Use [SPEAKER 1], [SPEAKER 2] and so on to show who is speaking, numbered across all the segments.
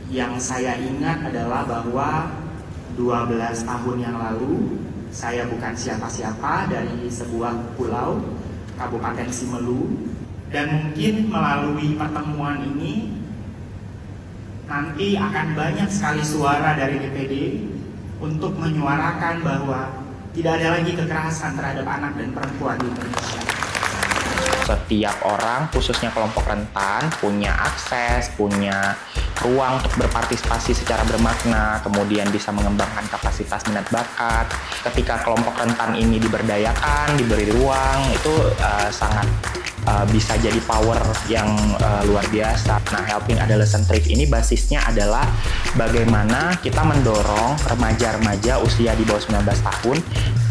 [SPEAKER 1] Yang saya ingat adalah bahwa 12 tahun yang lalu saya bukan siapa-siapa dari sebuah pulau Kabupaten Simelu, dan mungkin melalui pertemuan ini nanti akan banyak sekali suara dari DPD untuk menyuarakan bahwa tidak ada lagi kekerasan terhadap anak dan perempuan di Indonesia.
[SPEAKER 2] Setiap orang, khususnya kelompok rentan, punya akses, punya ruang untuk berpartisipasi secara bermakna, kemudian bisa mengembangkan kapasitas minat bakat. Ketika kelompok rentan ini diberdayakan, diberi ruang, itu sangat bisa jadi power yang luar biasa. Nah, Helping Adolescent Trip ini basisnya adalah bagaimana kita mendorong remaja-remaja usia di bawah 19 tahun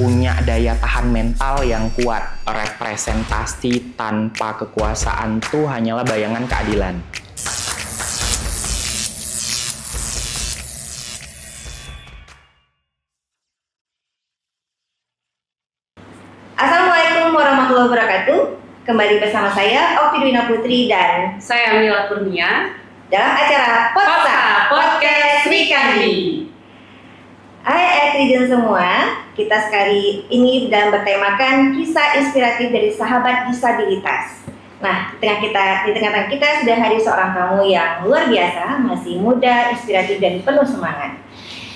[SPEAKER 2] punya daya tahan mental yang kuat. Representasi tanpa kekuasaan itu hanyalah bayangan keadilan.
[SPEAKER 3] Assalamualaikum warahmatullahi wabarakatuh. Kembali bersama saya Oki Dwina Putri dan
[SPEAKER 4] Saya Mila Kurnia
[SPEAKER 3] dalam acara
[SPEAKER 4] Podcast Wikandi.
[SPEAKER 3] Hai netizen semua, kita sekali ini dalam bertemakan kisah inspiratif dari sahabat disabilitas. Nah, di tengah-tengah kita sudah hadir seorang tamu yang luar biasa, masih muda, inspiratif dan penuh semangat.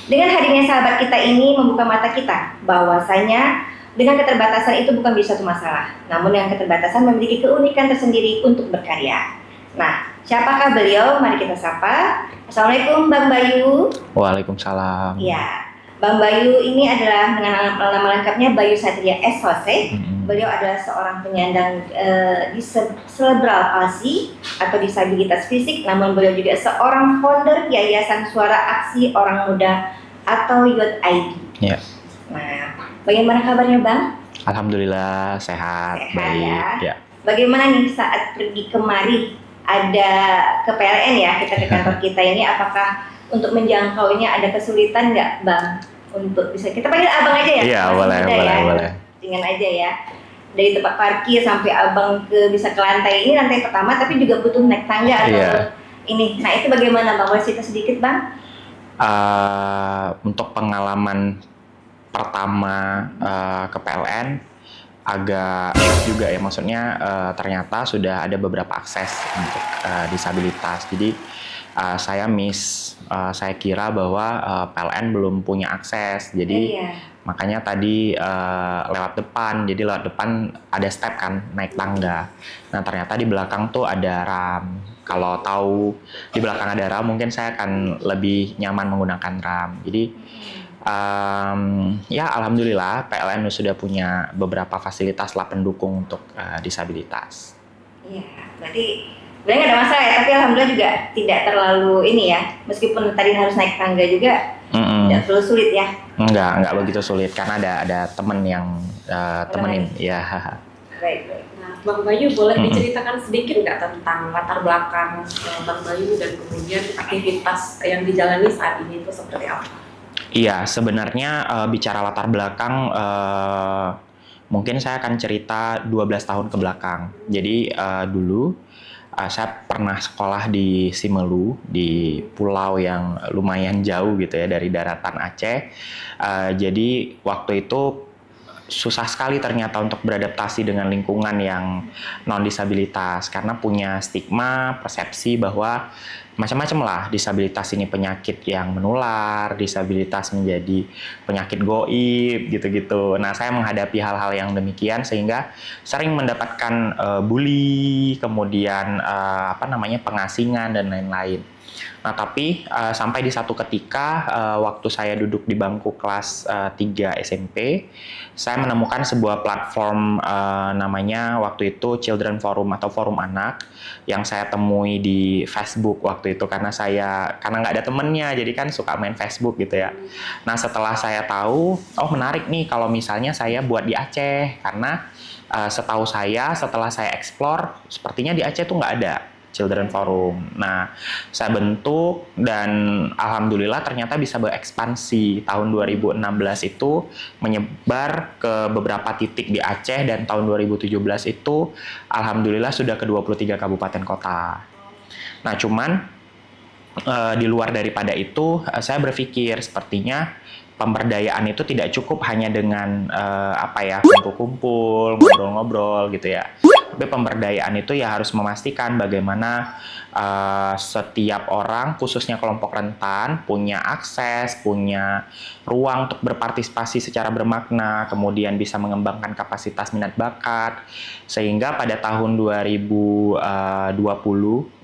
[SPEAKER 3] Dengan hadirnya sahabat kita ini membuka mata kita bahwasanya dengan keterbatasan itu bukan bisa satu masalah, namun dengan keterbatasan memiliki keunikan tersendiri untuk berkarya. Nah, siapakah beliau? Mari kita sapa. Assalamualaikum Bang Bayu.
[SPEAKER 2] Waalaikumsalam.
[SPEAKER 3] Ya, Bang Bayu ini adalah dengan nama lengkapnya Bayu Satria S.Hose. Beliau adalah seorang penyandang cerebral palsy atau disabilitas fisik, namun beliau juga seorang founder Yayasan Suara Aksi Orang Muda atau Youth ID.
[SPEAKER 2] Ya.
[SPEAKER 3] Nah, bagaimana kabarnya Bang?
[SPEAKER 2] Alhamdulillah sehat, baik.
[SPEAKER 3] Ya. Bagaimana nih saat pergi kemari ada ke PLN ya, kita ke kantor kita ini, apakah untuk menjangkaunya ada kesulitan nggak Bang? Untuk bisa kita panggil Abang aja ya?
[SPEAKER 2] Iya, boleh.
[SPEAKER 3] Dengan aja ya. Dari tempat parkir sampai Abang bisa ke lantai ini, lantai pertama, tapi juga butuh naik tangga atau ini. Nah, itu bagaimana Bang? Boleh cerita sedikit Bang?
[SPEAKER 2] Untuk pengalaman pertama ke PLN agak shock juga ya, maksudnya ternyata sudah ada beberapa akses untuk disabilitas. Jadi saya kira bahwa PLN belum punya akses, jadi makanya tadi lewat depan, jadi lewat depan ada step kan, naik tangga. Nah ternyata di belakang tuh ada ram. Kalau tahu di belakang ada ram, mungkin saya akan lebih nyaman menggunakan ram. Jadi ya alhamdulillah PLN sudah punya beberapa fasilitas lah pendukung untuk disabilitas.
[SPEAKER 3] Iya, berarti sebenarnya nggak ada masalah ya, tapi alhamdulillah juga tidak terlalu ini ya, meskipun tadi harus naik tangga juga tidak terlalu sulit ya.
[SPEAKER 2] Enggak begitu sulit karena ada temen yang temenin ya.
[SPEAKER 3] Baik.
[SPEAKER 4] Nah, Bang Bayu boleh diceritakan sedikit nggak tentang latar belakang Bang Bayu dan kemudian aktivitas yang dijalani saat ini itu seperti apa?
[SPEAKER 2] Iya, sebenarnya bicara latar belakang mungkin saya akan cerita 12 tahun ke belakang. Jadi dulu saya pernah sekolah di Simelu, di pulau yang lumayan jauh gitu ya dari daratan Aceh. Jadi waktu itu susah sekali ternyata untuk beradaptasi dengan lingkungan yang non-disabilitas karena punya stigma, persepsi bahwa macam-macam lah, disabilitas ini penyakit yang menular, disabilitas menjadi penyakit goib gitu-gitu. Nah, saya menghadapi hal-hal yang demikian sehingga sering mendapatkan bully, kemudian pengasingan dan lain-lain. Nah, tapi sampai di satu ketika waktu saya duduk di bangku kelas 3 SMP, saya menemukan sebuah platform namanya waktu itu Children Forum atau Forum Anak yang saya temui di Facebook waktu itu karena nggak ada temennya, jadi kan suka main Facebook gitu ya. Nah, setelah saya tahu, oh menarik nih kalau misalnya saya buat di Aceh karena setahu saya setelah saya explore sepertinya di Aceh tuh nggak ada Children Forum. Nah, saya bentuk dan alhamdulillah ternyata bisa berekspansi. Tahun 2016 itu menyebar ke beberapa titik di Aceh dan tahun 2017 itu alhamdulillah sudah ke 23 kabupaten kota. Nah, cuman di luar daripada itu, saya berpikir sepertinya pemberdayaan itu tidak cukup hanya dengan kumpul-kumpul, ngobrol-ngobrol gitu ya. Tapi pemberdayaan itu ya harus memastikan bagaimana setiap orang, khususnya kelompok rentan, punya akses, punya ruang untuk berpartisipasi secara bermakna, kemudian bisa mengembangkan kapasitas minat bakat, sehingga pada tahun 2020,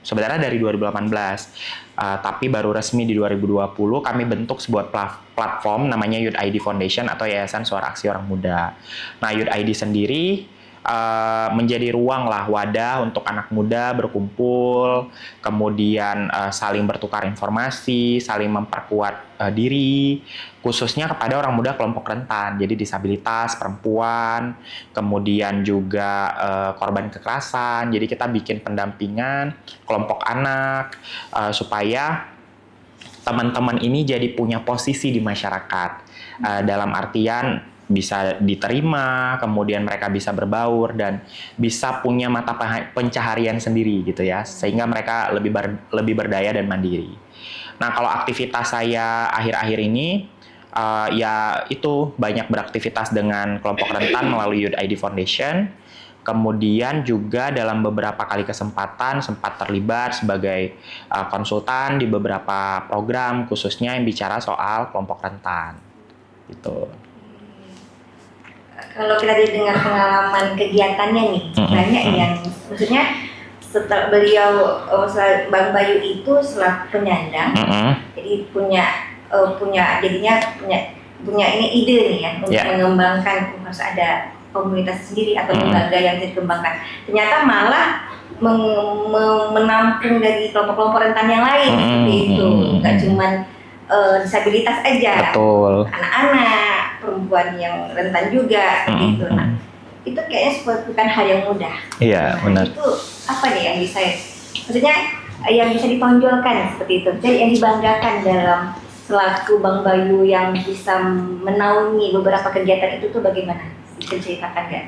[SPEAKER 2] sebenarnya dari 2018, tapi baru resmi di 2020 kami bentuk sebuah platform namanya Youth ID Foundation atau Yayasan Suara Aksi Orang Muda. Nah, Youth ID sendiri menjadi ruang lah, wadah untuk anak muda berkumpul, kemudian saling bertukar informasi, saling memperkuat diri, khususnya kepada orang muda kelompok rentan, jadi disabilitas, perempuan, kemudian juga korban kekerasan. Jadi kita bikin pendampingan kelompok anak supaya teman-teman ini jadi punya posisi di masyarakat, dalam artian bisa diterima, kemudian mereka bisa berbaur dan bisa punya mata pencaharian sendiri gitu ya, sehingga mereka lebih berdaya dan mandiri. Nah, kalau aktivitas saya akhir-akhir ini ya itu banyak beraktivitas dengan kelompok rentan melalui Youth ID Foundation. Kemudian juga dalam beberapa kali kesempatan sempat terlibat sebagai konsultan di beberapa program, khususnya yang bicara soal kelompok rentan gitu.
[SPEAKER 3] Kalau kita dengar pengalaman kegiatannya nih, banyak yang maksudnya setelah beliau Bang Bayu itu selaku penyandang, jadi punya ini ide nih ya untuk mengembangkan, harus ada komunitas sendiri atau lembaga yang dikembangkan. Ternyata malah menampung dari kelompok-kelompok rentan yang lain seperti itu, nggak cuman disabilitas aja,
[SPEAKER 2] betul,
[SPEAKER 3] anak-anak, perempuan yang rentan juga seperti itu. Nah, itu kayaknya bukan hal yang mudah.
[SPEAKER 2] Iya, benar.
[SPEAKER 3] Itu apa nih yang bisa, maksudnya yang bisa ditonjolkan seperti itu, jadi yang dibanggakan dalam selaku Bang Bayu yang bisa menaungi beberapa kegiatan itu tuh bagaimana? Bisa ceritakan nggak?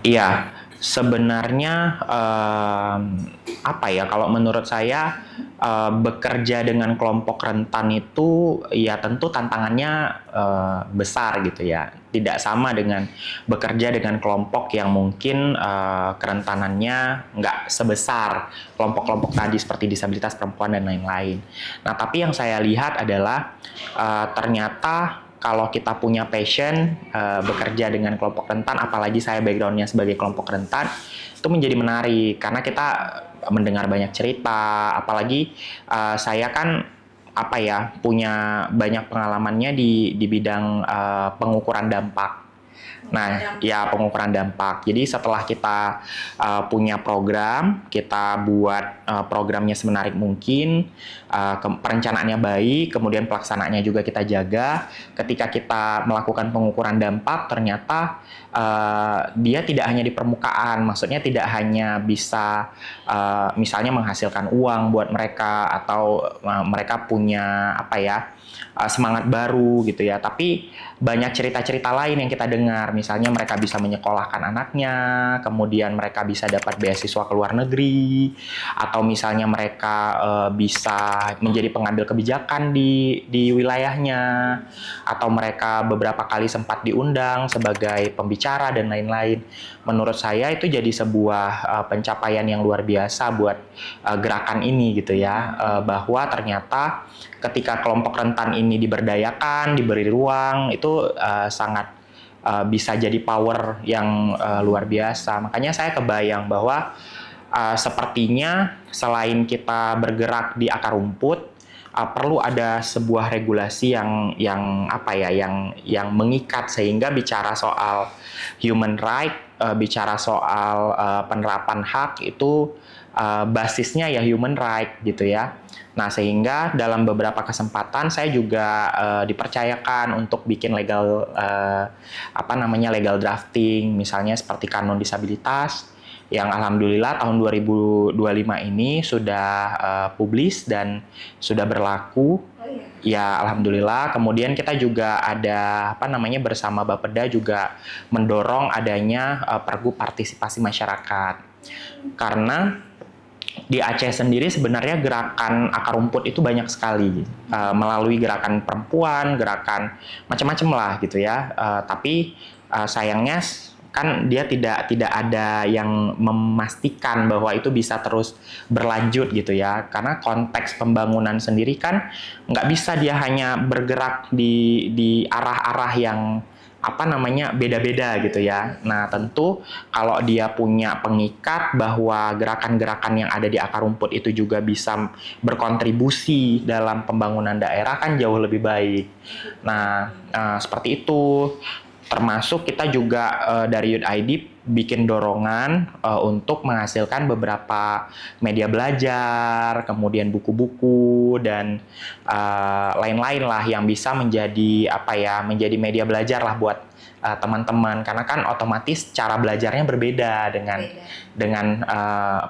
[SPEAKER 2] Iya, sebenarnya kalau menurut saya bekerja dengan kelompok rentan itu ya tentu tantangannya besar gitu ya. Tidak sama dengan bekerja dengan kelompok yang mungkin kerentanannya nggak sebesar kelompok-kelompok tadi seperti disabilitas, perempuan, dan lain-lain. Nah, tapi yang saya lihat adalah ternyata kalau kita punya passion bekerja dengan kelompok rentan, apalagi saya backgroundnya sebagai kelompok rentan, itu menjadi menarik karena kita mendengar banyak cerita, apalagi saya kan punya banyak pengalamannya di bidang pengukuran dampak. Nah, ya pengukuran dampak. Jadi setelah kita punya program, kita buat programnya semenarik mungkin, perencanaannya baik, kemudian pelaksanaannya juga kita jaga. Ketika kita melakukan pengukuran dampak, ternyata dia tidak hanya di permukaan, maksudnya tidak hanya bisa misalnya menghasilkan uang buat mereka atau mereka punya semangat baru gitu ya, tapi banyak cerita-cerita lain yang kita dengar, misalnya mereka bisa menyekolahkan anaknya, kemudian mereka bisa dapat beasiswa ke luar negeri, atau misalnya mereka bisa menjadi pengambil kebijakan di wilayahnya, atau mereka beberapa kali sempat diundang sebagai pembicara dan lain-lain. Menurut saya itu jadi sebuah pencapaian yang luar biasa buat gerakan ini gitu ya, bahwa ternyata ketika kelompok rentan ini diberdayakan, diberi ruang, itu sangat bisa jadi power yang luar biasa. Makanya saya kebayang bahwa sepertinya selain kita bergerak di akar rumput, perlu ada sebuah regulasi yang mengikat, sehingga bicara soal human right, bicara soal penerapan hak itu basisnya ya human right gitu ya. Nah, sehingga dalam beberapa kesempatan saya juga dipercayakan untuk bikin legal drafting, misalnya seperti kanon disabilitas yang alhamdulillah tahun 2025 ini sudah publis dan sudah berlaku. Ya, alhamdulillah. Kemudian kita juga ada bersama Bapeda juga mendorong adanya pergub partisipasi masyarakat. Karena di Aceh sendiri sebenarnya gerakan akar rumput itu banyak sekali, melalui gerakan perempuan, gerakan macam-macam lah gitu ya. Tapi sayangnya kan dia tidak ada yang memastikan bahwa itu bisa terus berlanjut gitu ya. Karena konteks pembangunan sendiri kan nggak bisa dia hanya bergerak di arah-arah yang beda-beda gitu ya. Nah, tentu kalau dia punya pengikat bahwa gerakan-gerakan yang ada di akar rumput itu juga bisa berkontribusi dalam pembangunan daerah kan jauh lebih baik. Nah, seperti itu. Termasuk kita juga dari Youth ID bikin dorongan untuk menghasilkan beberapa media belajar, kemudian buku-buku dan lain-lain lah yang bisa menjadi menjadi media belajar lah buat teman-teman, karena kan otomatis cara belajarnya berbeda dengan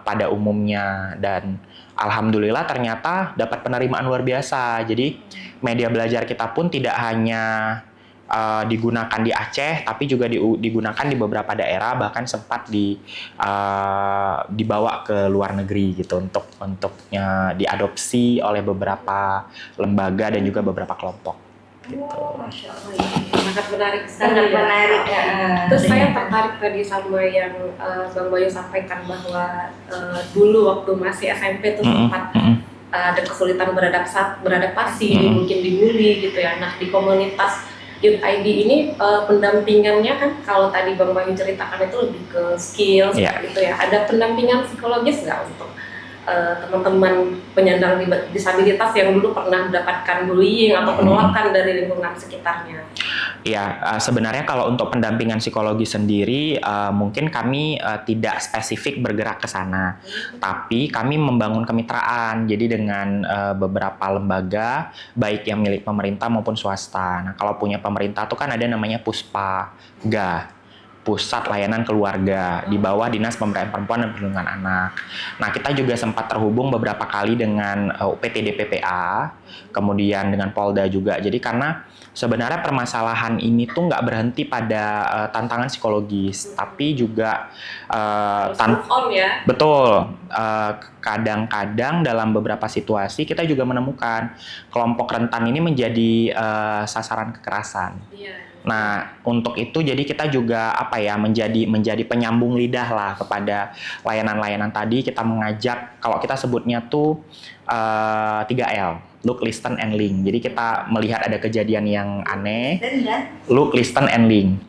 [SPEAKER 2] pada umumnya. Dan alhamdulillah ternyata dapat penerimaan luar biasa. Jadi media belajar kita pun tidak hanya digunakan di Aceh, tapi juga digunakan di beberapa daerah, bahkan sempat dibawa ke luar negeri gitu untuk diadopsi oleh beberapa lembaga dan juga beberapa kelompok. Gitu.
[SPEAKER 3] Masya Allah, ya.
[SPEAKER 4] Sangat menarik sekali.
[SPEAKER 3] Sangat menarik.
[SPEAKER 4] Terus saya tertarik tadi sama yang Bang Bayu sampaikan bahwa dulu waktu masih SMP tuh sempat ada kesulitan beradaptasi, mungkin dibully gitu ya. Nah, di komunitas Youth ID ini pendampingannya kan kalau tadi Bang Bayu ceritakan itu lebih ke skill seperti itu ya. Ada pendampingan psikologis nggak untuk teman-teman penyandang disabilitas yang dulu pernah mendapatkan bullying atau penolakan dari lingkungan sekitarnya?
[SPEAKER 2] Ya, sebenarnya kalau untuk pendampingan psikologi sendiri, mungkin kami tidak spesifik bergerak ke sana, tapi kami membangun kemitraan, jadi dengan beberapa lembaga, baik yang milik pemerintah maupun swasta. Nah, kalau punya pemerintah itu kan ada namanya Puspaga, Pusat Layanan Keluarga, di bawah Dinas Pemberdayaan Perempuan dan Perlindungan Anak. Nah, kita juga sempat terhubung beberapa kali dengan UPTD PPA, kemudian dengan Polda juga. Jadi karena sebenarnya permasalahan ini tuh nggak berhenti pada tantangan psikologis, tapi juga betul. Kadang-kadang dalam beberapa situasi kita juga menemukan kelompok rentan ini menjadi sasaran kekerasan. Nah, untuk itu jadi kita juga menjadi penyambung lidah lah kepada layanan-layanan tadi. Kita mengajak, kalau kita sebutnya tuh 3L, look, listen, and link. Jadi kita melihat ada kejadian yang aneh, look, listen, and link.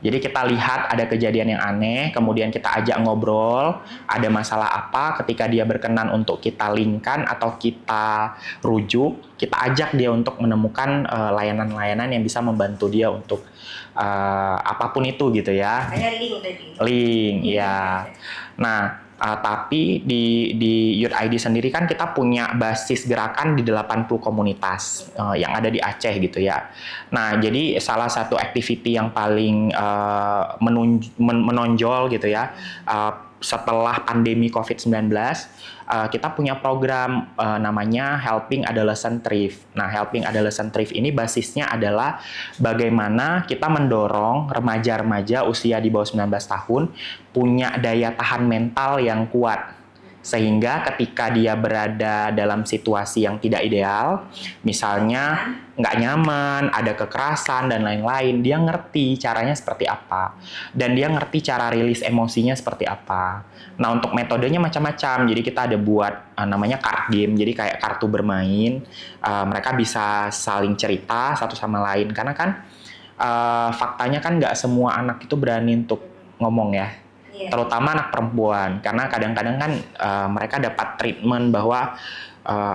[SPEAKER 2] Jadi kita lihat ada kejadian yang aneh, kemudian kita ajak ngobrol, ada masalah apa, ketika dia berkenan untuk kita linkkan atau kita rujuk, kita ajak dia untuk menemukan layanan-layanan yang bisa membantu dia untuk apapun itu gitu ya. Link, ya. Nah, tapi di Youth ID sendiri kan kita punya basis gerakan di 80 komunitas yang ada di Aceh gitu ya. Nah, jadi salah satu activity yang paling menonjol gitu ya, setelah pandemi COVID-19, kita punya program namanya Helping Adolescent Thrive. Nah, Helping Adolescent Thrive ini basisnya adalah bagaimana kita mendorong remaja-remaja usia di bawah 19 tahun punya daya tahan mental yang kuat. Sehingga ketika dia berada dalam situasi yang tidak ideal, misalnya nggak nyaman, ada kekerasan, dan lain-lain, dia ngerti caranya seperti apa. Dan dia ngerti cara rilis emosinya seperti apa. Nah, untuk metodenya macam-macam. Jadi kita ada buat namanya card game, jadi kayak kartu bermain. Mereka bisa saling cerita satu sama lain. Karena kan faktanya kan nggak semua anak itu berani untuk ngomong ya. Terutama anak perempuan, karena kadang-kadang kan mereka dapat treatment bahwa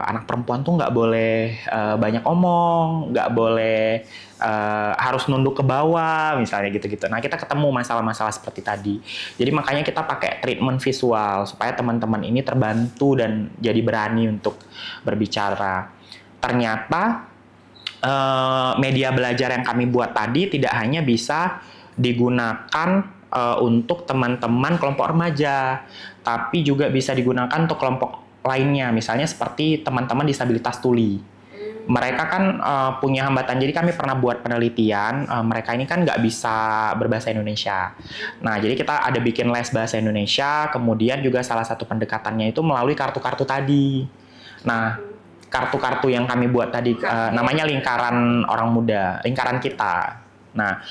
[SPEAKER 2] anak perempuan tuh nggak boleh banyak omong, nggak boleh harus nunduk ke bawah, misalnya gitu-gitu. Nah, kita ketemu masalah-masalah seperti tadi. Jadi makanya kita pakai treatment visual supaya teman-teman ini terbantu dan jadi berani untuk berbicara. Ternyata media belajar yang kami buat tadi tidak hanya bisa digunakan untuk teman-teman kelompok remaja, tapi juga bisa digunakan untuk kelompok lainnya, misalnya seperti teman-teman disabilitas tuli. Mereka kan punya hambatan, jadi kami pernah buat penelitian, mereka ini kan nggak bisa berbahasa Indonesia. Nah, jadi kita ada bikin les bahasa Indonesia, kemudian juga salah satu pendekatannya itu melalui kartu-kartu tadi. Nah, kartu-kartu yang kami buat tadi namanya lingkaran orang muda, lingkaran kita. Nah,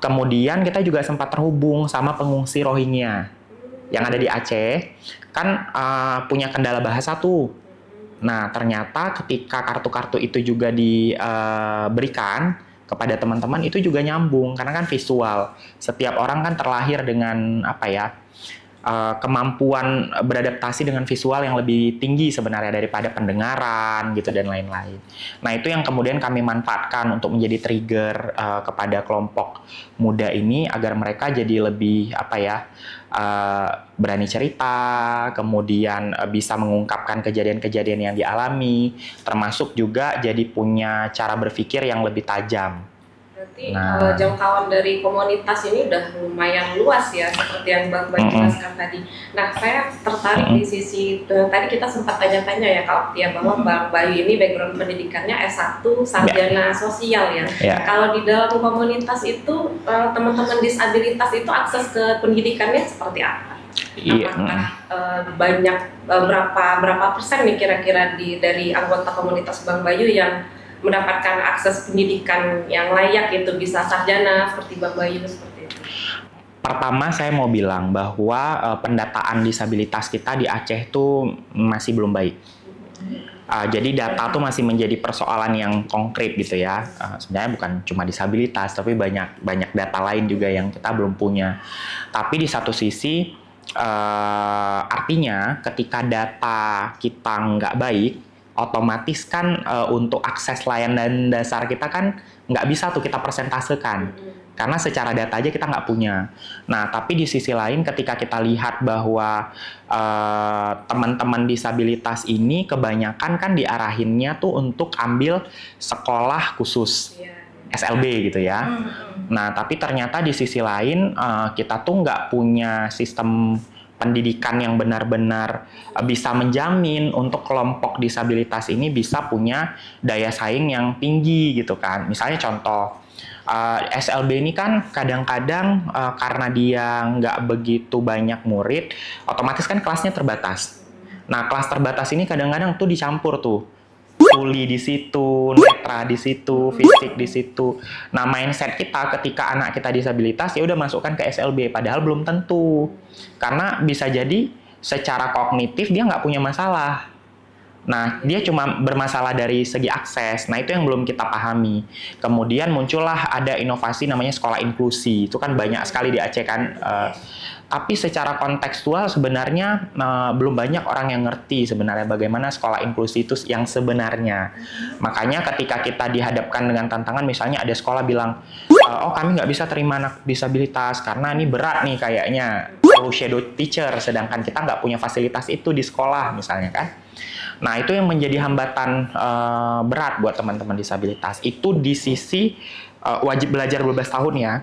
[SPEAKER 2] kemudian kita juga sempat terhubung sama pengungsi Rohingya yang ada di Aceh, kan punya kendala bahasa tuh. Nah, ternyata ketika kartu-kartu itu juga diberikan kepada teman-teman, itu juga nyambung karena kan visual. Setiap orang kan terlahir dengan kemampuan beradaptasi dengan visual yang lebih tinggi sebenarnya daripada pendengaran gitu dan lain-lain. Nah, itu yang kemudian kami manfaatkan untuk menjadi trigger kepada kelompok muda ini agar mereka jadi lebih berani cerita, kemudian bisa mengungkapkan kejadian-kejadian yang dialami, termasuk juga jadi punya cara berpikir yang lebih tajam.
[SPEAKER 4] Berarti jangkauan dari komunitas ini udah lumayan luas ya, seperti yang Bang Bayu jelaskan tadi. Nah, saya tertarik di sisi tadi kita sempat tanya-tanya ya Kak Oktia bahwa Bang Bayu ini background pendidikannya S1 sarjana sosial ya. Kalau di dalam komunitas itu teman-teman disabilitas itu akses ke pendidikannya seperti apa? Apakah banyak berapa persen nih kira-kira dari anggota komunitas Bang Bayu yang mendapatkan akses pendidikan yang layak, itu bisa sarjana seperti Bang Bayu seperti itu?
[SPEAKER 2] Pertama saya mau bilang bahwa pendataan disabilitas kita di Aceh itu masih belum baik. Jadi data tuh masih menjadi persoalan yang konkret gitu ya. Sebenarnya bukan cuma disabilitas, tapi banyak data lain juga yang kita belum punya. Tapi di satu sisi artinya ketika data kita nggak baik, otomatis kan untuk akses layanan dasar kita kan nggak bisa tuh kita persentasekan. Karena secara data aja kita nggak punya. Nah, tapi di sisi lain ketika kita lihat bahwa teman-teman disabilitas ini kebanyakan kan diarahinnya tuh untuk ambil sekolah khusus, SLB gitu ya. Nah, tapi ternyata di sisi lain kita tuh nggak punya sistem pendidikan yang benar-benar bisa menjamin untuk kelompok disabilitas ini bisa punya daya saing yang tinggi gitu kan. Misalnya contoh, SLB ini kan kadang-kadang karena dia nggak begitu banyak murid, otomatis kan kelasnya terbatas. Nah, kelas terbatas ini kadang-kadang tuh dicampur tuh. Tuli di situ, netra di situ, fisik di situ. Nah, mindset kita ketika anak kita disabilitas ya udah masukkan ke SLB, padahal belum tentu. Karena bisa jadi secara kognitif dia nggak punya masalah. Nah, dia cuma bermasalah dari segi akses. Nah, itu yang belum kita pahami. Kemudian muncullah ada inovasi namanya sekolah inklusi. Itu kan banyak sekali di Aceh kan. Tapi secara kontekstual sebenarnya belum banyak orang yang ngerti sebenarnya bagaimana sekolah inklusi itu yang sebenarnya. Makanya ketika kita dihadapkan dengan tantangan, misalnya ada sekolah bilang, oh kami nggak bisa terima anak disabilitas karena ini berat nih kayaknya, perlu shadow teacher, sedangkan kita nggak punya fasilitas itu di sekolah misalnya kan. Nah, itu yang menjadi hambatan berat buat teman-teman disabilitas. Itu di sisi wajib belajar 12 tahun ya.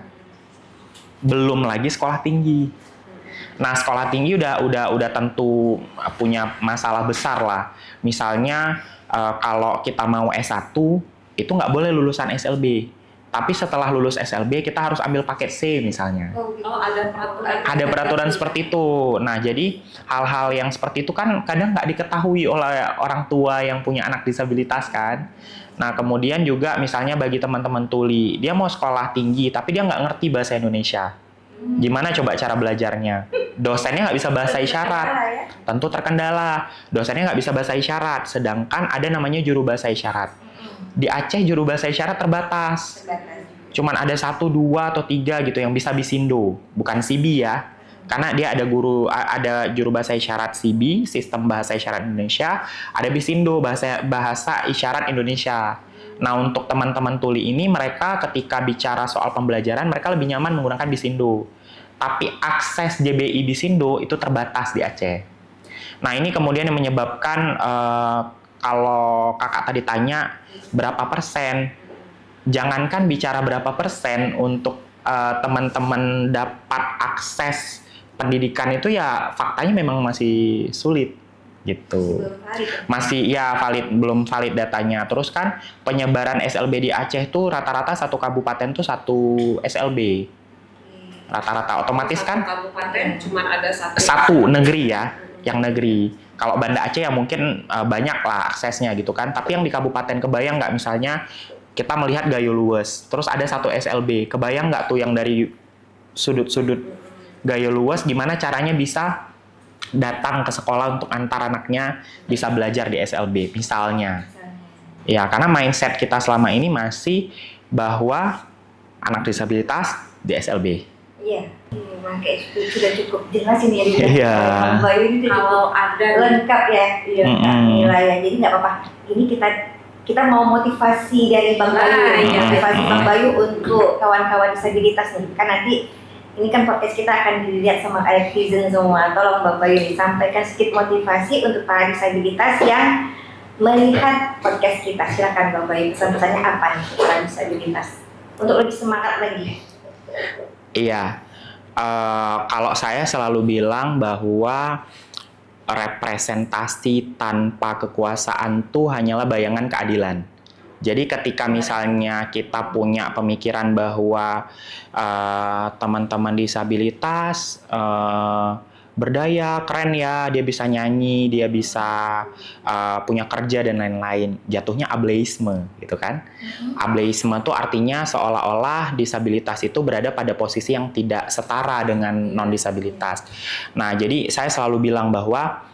[SPEAKER 2] Belum lagi sekolah tinggi. Nah, sekolah tinggi udah tentu punya masalah besar lah. Misalnya kalau kita mau S1 itu nggak boleh lulusan SLB. Tapi setelah lulus SLB kita harus ambil paket C misalnya.
[SPEAKER 4] Oh, ada peraturan.
[SPEAKER 2] Ada peraturan seperti itu. Nah, jadi hal-hal yang seperti itu kan kadang nggak diketahui oleh orang tua yang punya anak disabilitas kan. Nah, kemudian juga misalnya bagi teman-teman tuli, dia mau sekolah tinggi tapi dia nggak ngerti bahasa Indonesia. Gimana coba cara belajarnya? Dosennya nggak bisa bahasa isyarat. Tentu terkendala. Dosennya nggak bisa bahasa isyarat. Sedangkan ada namanya juru bahasa isyarat. Di Aceh juru bahasa isyarat terbatas. Cuman ada 1, 2, atau 3 gitu yang bisa bisindo. Bukan CB ya. Karena dia ada juru bahasa isyarat CB, Sistem Bahasa Isyarat Indonesia. Ada bisindo, bahasa isyarat Indonesia. Nah, untuk teman-teman tuli ini, mereka ketika bicara soal pembelajaran, mereka lebih nyaman menggunakan bisindo. Tapi akses JBI bisindo itu terbatas di Aceh. Nah, ini kemudian yang menyebabkan kalau kakak tadi tanya berapa persen, jangankan bicara berapa persen untuk teman-teman dapat akses pendidikan itu ya faktanya memang masih sulit. gitu.
[SPEAKER 3] Belum valid.
[SPEAKER 2] Masih ya valid, belum valid datanya. Terus kan penyebaran SLB di Aceh tuh rata-rata satu kabupaten tuh satu SLB. Rata-rata otomatis
[SPEAKER 4] Satu
[SPEAKER 2] kan
[SPEAKER 4] kabupaten cuma ada
[SPEAKER 2] satu negeri ya, yang negeri. Kalau Banda Aceh ya mungkin banyak lah aksesnya gitu kan. Tapi yang di Kabupaten kebayang nggak misalnya kita melihat Gayo Luwes, terus ada satu SLB, kebayang nggak tuh yang dari sudut-sudut Gayo Luwes gimana caranya bisa datang ke sekolah untuk antar anaknya bisa belajar di SLB misalnya. Ya, karena mindset kita selama ini masih bahwa anak disabilitas di SLB.
[SPEAKER 3] Iya. Nah, kayak sudah cukup jelas ini ya.
[SPEAKER 2] Iya.
[SPEAKER 3] Bang Bayu ini udah
[SPEAKER 4] kalau
[SPEAKER 3] cukup
[SPEAKER 4] ada
[SPEAKER 3] lengkap ya.
[SPEAKER 4] Iya.
[SPEAKER 3] Nilai ya. Jadi nggak apa-apa. Ini kita mau motivasi dari Bang Bayu, motivasi Bang Bayu untuk kawan-kawan disabilitas nih. Kan nanti ini kan podcast kita akan dilihat sama netizen semua. Tolong Bang Bayu nih, sampaikan sedikit motivasi untuk para disabilitas yang melihat podcast kita. Silakan Bang Bayu, pesan-pesannya apa nih untuk para disabilitas untuk lebih semangat lagi?
[SPEAKER 2] Iya, kalau saya selalu bilang bahwa representasi tanpa kekuasaan tuh hanyalah bayangan keadilan. Jadi ketika misalnya kita punya pemikiran bahwa teman-teman disabilitas berdaya, keren ya, dia bisa nyanyi, dia bisa punya kerja dan lain-lain, jatuhnya ableisme gitu kan. Ableisme tuh artinya seolah-olah disabilitas itu berada pada posisi yang tidak setara dengan non-disabilitas. Nah, jadi saya selalu bilang bahwa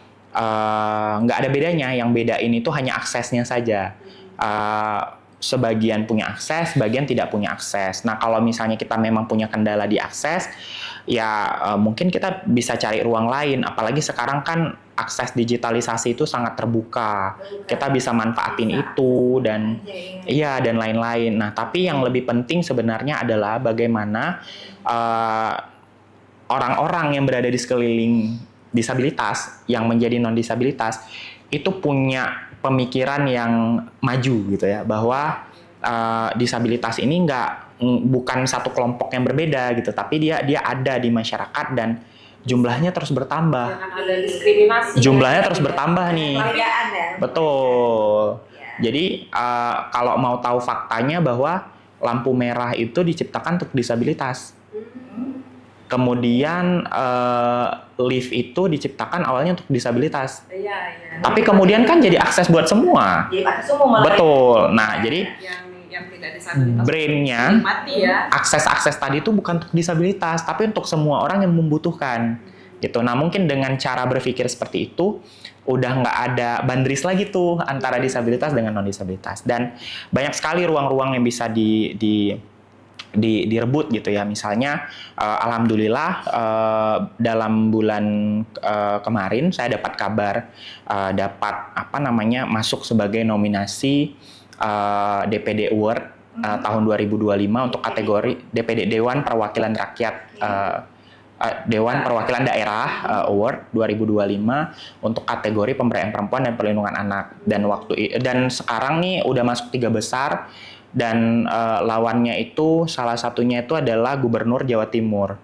[SPEAKER 2] nggak ada bedanya, yang bedain itu hanya aksesnya saja. Sebagian punya akses, sebagian tidak punya akses. Nah, kalau misalnya kita memang punya kendala di akses, ya mungkin kita bisa cari ruang lain. Apalagi sekarang kan akses digitalisasi itu sangat terbuka. Kita bisa manfaatin itu dan iya dan lain-lain. Nah, tapi yang lebih penting sebenarnya adalah bagaimana orang-orang yang berada di sekeliling disabilitas yang menjadi non-disabilitas itu punya pemikiran yang maju gitu ya, bahwa disabilitas ini bukan satu kelompok yang berbeda gitu, tapi dia ada di masyarakat dan jumlahnya terus bertambah.
[SPEAKER 4] Jangan ada diskriminasi.
[SPEAKER 2] Jumlahnya terus bertambah nih.
[SPEAKER 3] Perbedaan ya.
[SPEAKER 2] Betul. Jadi kalau mau tahu faktanya bahwa lampu merah itu diciptakan untuk disabilitas. Kemudian lift itu diciptakan awalnya untuk disabilitas.
[SPEAKER 4] Iya.
[SPEAKER 2] Tapi kemudian kan jadi akses buat semua.
[SPEAKER 3] Jadi akses semua malah.
[SPEAKER 2] Betul. Nah, jadi
[SPEAKER 4] yang tidak disabilitas
[SPEAKER 2] brain-nya
[SPEAKER 4] mati ya.
[SPEAKER 2] akses tadi itu bukan untuk disabilitas, tapi untuk semua orang yang membutuhkan. Gitu. Nah, mungkin dengan cara berpikir seperti itu udah nggak ada boundaries lagi tuh antara disabilitas dengan non-disabilitas. Dan banyak sekali ruang-ruang yang bisa direbut gitu ya. Misalnya alhamdulillah dalam bulan kemarin saya dapat kabar masuk sebagai nominasi DPD Award tahun 2025 untuk kategori DPD Dewan Perwakilan Rakyat Dewan Perwakilan Daerah Award 2025 untuk kategori pemberdayaan perempuan dan perlindungan anak. Dan sekarang nih udah masuk 3 besar. Dan lawannya itu salah satunya itu adalah Gubernur Jawa Timur.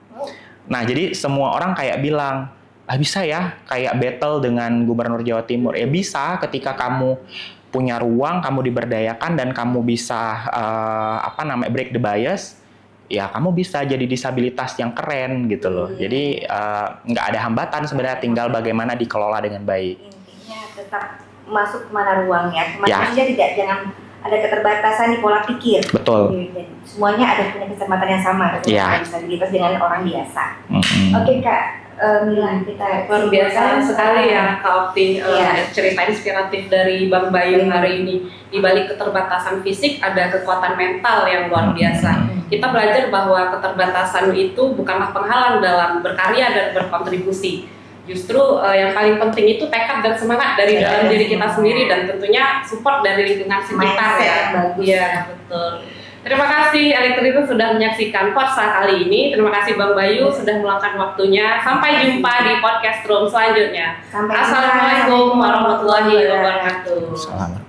[SPEAKER 2] Nah, jadi semua orang kayak bilang, bisa ya kayak battle dengan Gubernur Jawa Timur. Ya bisa ketika kamu punya ruang, kamu diberdayakan dan kamu bisa break the bias, ya kamu bisa jadi disabilitas yang keren gitu loh. Jadi nggak ada hambatan sebenarnya, tinggal bagaimana dikelola dengan baik.
[SPEAKER 3] Intinya tetap masuk kemana ruangnya. Maksudnya jangan ada keterbatasan di pola pikir.
[SPEAKER 2] Betul.
[SPEAKER 3] Dan semuanya ada punya kesempatan yang sama dengan disabilitas dengan orang biasa. Oke Kak Mila, kita
[SPEAKER 4] luar biasa sekali ya Kak Opti cerita inspiratif dari Bang Bayu hari ini. Di balik keterbatasan fisik ada kekuatan mental yang luar biasa. Kita belajar bahwa keterbatasan itu bukanlah penghalang dalam berkarya dan berkontribusi. Justru yang paling penting itu tekad dan semangat dari dalam diri kita sendiri dan tentunya support dari lingkungan sekitar ya. Iya, betul. Terima kasih Elektrikus sudah menyaksikan Forsa kali ini. Terima kasih Bang Bayu sudah meluangkan waktunya. Sampai jumpa di podcast room selanjutnya. Assalamualaikum warahmatullahi wabarakatuh.